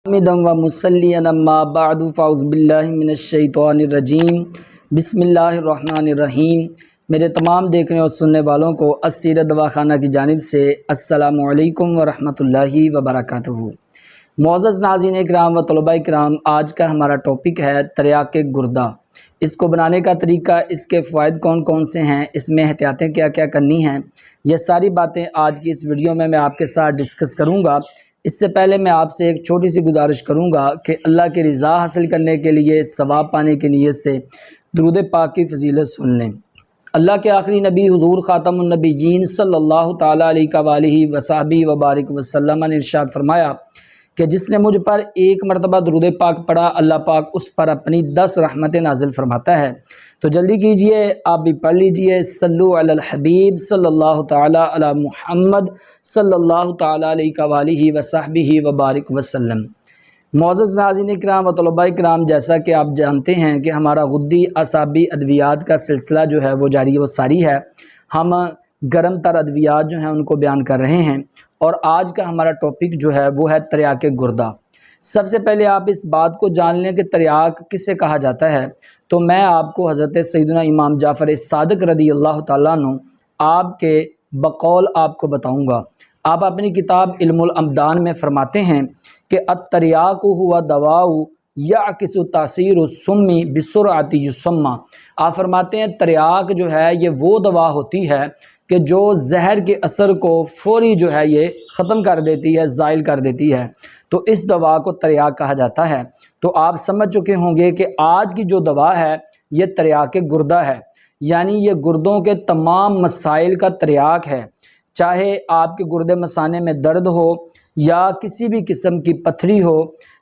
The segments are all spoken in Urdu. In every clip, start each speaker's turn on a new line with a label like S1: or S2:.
S1: حامدا و مصلیًا اما بعد فاعوذ باللہ من الشیطان الرجیم بسم اللہ الرحمن الرحیم۔ میرے تمام دیکھنے اور سننے والوں کو السیرت دواخانہ کی جانب سے السلام علیکم ورحمۃ اللہ وبرکاتہ۔ معزز ناظرین اکرام و طلباء کرام، آج کا ہمارا ٹاپک ہے تریاک گردہ۔ اس کو بنانے کا طریقہ، اس کے فوائد کون کون سے ہیں، اس میں احتیاطیں کیا کیا کرنی ہیں، یہ ساری باتیں آج کی اس ویڈیو میں آپ کے ساتھ ڈسکس کروں گا۔ اس سے پہلے میں آپ سے ایک چھوٹی سی گزارش کروں گا کہ اللہ کی رضا حاصل کرنے کے لیے، ثواب پانے کی نیت سے درود پاک کی فضیلت سن لیں۔ اللہ کے آخری نبی حضور خاتم النبیین صلی اللہ تعالیٰ علیہ وآلہ وصحبہ وبارک وسلم نے ارشاد فرمایا کہ جس نے مجھ پر ایک مرتبہ درود پاک پڑھا، اللہ پاک اس پر اپنی 10 رحمتیں نازل فرماتا ہے۔ تو جلدی کیجئے، آپ بھی پڑھ لیجئے، صلو علی الحبیب صلی اللہ تعالیٰ علی محمد صلی اللہ تعالیٰ علیہ وآلہ وصحبہ وبارک وسلم۔ معزز ناظرین اکرام و طلباء کرام، جیسا کہ آپ جانتے ہیں کہ ہمارا غدی اعصابی ادویات کا سلسلہ جو ہے وہ جاری و ساری ہے۔ ہم گرم تر ادویات جو ہیں ان کو بیان کر رہے ہیں، اور آج کا ہمارا ٹاپک جو ہے وہ ہے تریاک گردہ۔ سب سے پہلے آپ اس بات کو جان لیں کہ تریاک کسے کہا جاتا ہے، تو میں آپ کو حضرت سیدنا امام جعفر صادق رضی اللہ تعالیٰ عنہ آپ کے بقول آپ کو بتاؤں گا۔ آپ اپنی کتاب علم الابدان میں فرماتے ہیں کہ التریاک ہوا دواء یعکس تاثیر السم بسرعۃ یسمى۔ آپ فرماتے ہیں تریاک جو ہے یہ وہ دوا ہوتی ہے کہ جو زہر کے اثر کو فوری جو ہے یہ ختم کر دیتی ہے، زائل کر دیتی ہے، تو اس دوا کو تریاک کہا جاتا ہے۔ تو آپ سمجھ چکے ہوں گے کہ آج کی جو دوا ہے یہ تریاک گردہ ہے، یعنی یہ گردوں کے تمام مسائل کا تریاک ہے۔ چاہے آپ کے گردے مثانے میں درد ہو، یا کسی بھی قسم کی پتھری ہو،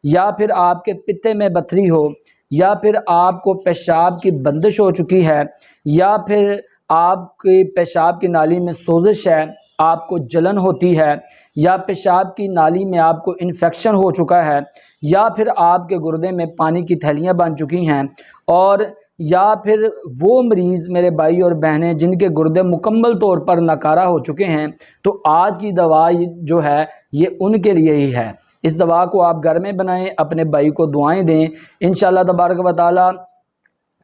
S1: یا پھر آپ کے پتے میں پتھری ہو، یا پھر آپ کو پیشاب کی بندش ہو چکی ہے، یا پھر آپ کے پیشاب کی نالی میں سوزش ہے، آپ کو جلن ہوتی ہے، یا پیشاب کی نالی میں آپ کو انفیکشن ہو چکا ہے، یا پھر آپ کے گردے میں پانی کی تھیلیاں بن چکی ہیں، اور یا پھر وہ مریض میرے بھائی اور بہنیں جن کے گردے مکمل طور پر ناکارہ ہو چکے ہیں، تو آج کی دوا جو ہے یہ ان کے لیے ہی ہے۔ اس دوا کو آپ گھر میں بنائیں، اپنے بھائی کو دعائیں دیں، انشاءاللہ تبارک و تعالی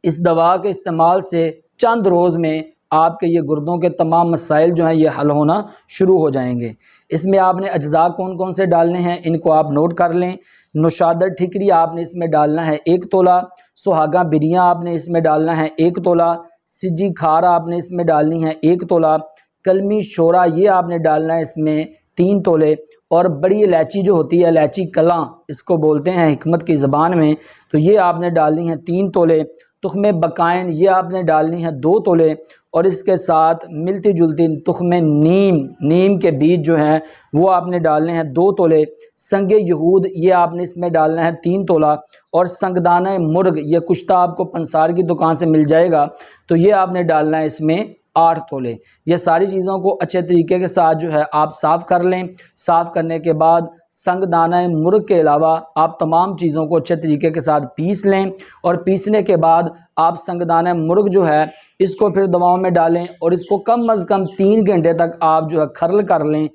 S1: اس دوا کے استعمال سے چند روز میں آپ کے یہ گردوں کے تمام مسائل جو ہیں یہ حل ہونا شروع ہو جائیں گے۔ اس میں آپ نے اجزاء کون کون سے ڈالنے ہیں ان کو آپ نوٹ کر لیں۔ نوشادر ٹھیکری آپ نے اس میں ڈالنا ہے 1 تولہ، سہاگاں بریاں آپ نے اس میں ڈالنا ہے 1 تولہ، سجی کھار آپ نے اس میں ڈالنی ہے 1 تولہ، کلمی شورا یہ آپ نے ڈالنا ہے اس میں 3 تولے، اور بڑی الائچی جو ہوتی ہے، الائچی کلاں اس کو بولتے ہیں حکمت کی زبان میں، تو یہ آپ نے ڈالنی ہے 3 تولے، تخم بقائن یہ آپ نے ڈالنی ہے 2 تولے، اور اس کے ساتھ ملتی جلتی تخم نیم کے بیج جو ہیں وہ آپ نے ڈالنے ہیں 2 تولے، سنگ یہود یہ آپ نے اس میں ڈالنا ہے 3 تولہ، اور سنگدانہ مرغ یہ کشتہ آپ کو پنسار کی دکان سے مل جائے گا، تو یہ آپ نے ڈالنا ہے اس میں 8 تولے۔ یہ ساری چیزوں کو اچھے طریقے کے ساتھ جو ہے آپ صاف کر لیں۔ صاف کرنے کے بعد سنگ دانہ مرغ کے علاوہ آپ تمام چیزوں کو اچھے طریقے کے ساتھ پیس لیں، اور پیسنے کے بعد آپ سنگ دانہ مرغ جو ہے اس کو پھر دواؤں میں ڈالیں، اور اس کو کم از کم 3 گھنٹے تک آپ جو ہے کھرل کر لیں،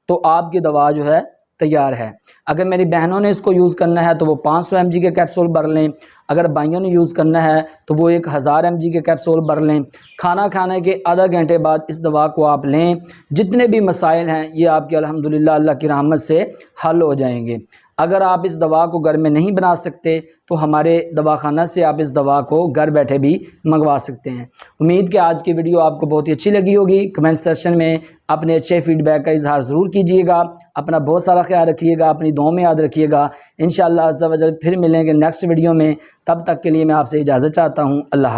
S1: تو آپ کی دوا جو ہے تیار ہے۔ اگر میری بہنوں نے اس کو یوز کرنا ہے تو وہ 500 mg کے کیپسول بھر لیں، اگر بھائیوں نے یوز کرنا ہے تو وہ 1000 mg کے کیپسول بھر لیں۔ کھانا کھانے کے آدھا گھنٹے بعد اس دوا کو آپ لیں، جتنے بھی مسائل ہیں یہ آپ کے الحمدللہ اللہ کی رحمت سے حل ہو جائیں گے۔ اگر آپ اس دوا کو گھر میں نہیں بنا سکتے تو ہمارے دواخانہ سے آپ اس دوا کو گھر بیٹھے بھی منگوا سکتے ہیں۔ امید کہ آج کی ویڈیو آپ کو بہت ہی اچھی لگی ہوگی۔ کمنٹ سیکشن میں اپنے اچھے فیڈ بیک کا اظہار ضرور کیجیے گا۔ اپنا بہت سارا خیال رکھیے گا، اپنی دعاؤں میں یاد رکھیے گا۔ انشاءاللہ عز و جل پھر ملیں گے نیکسٹ ویڈیو میں، تب تک کے لیے میں آپ سے اجازت چاہتا ہوں۔ اللہ حافظ۔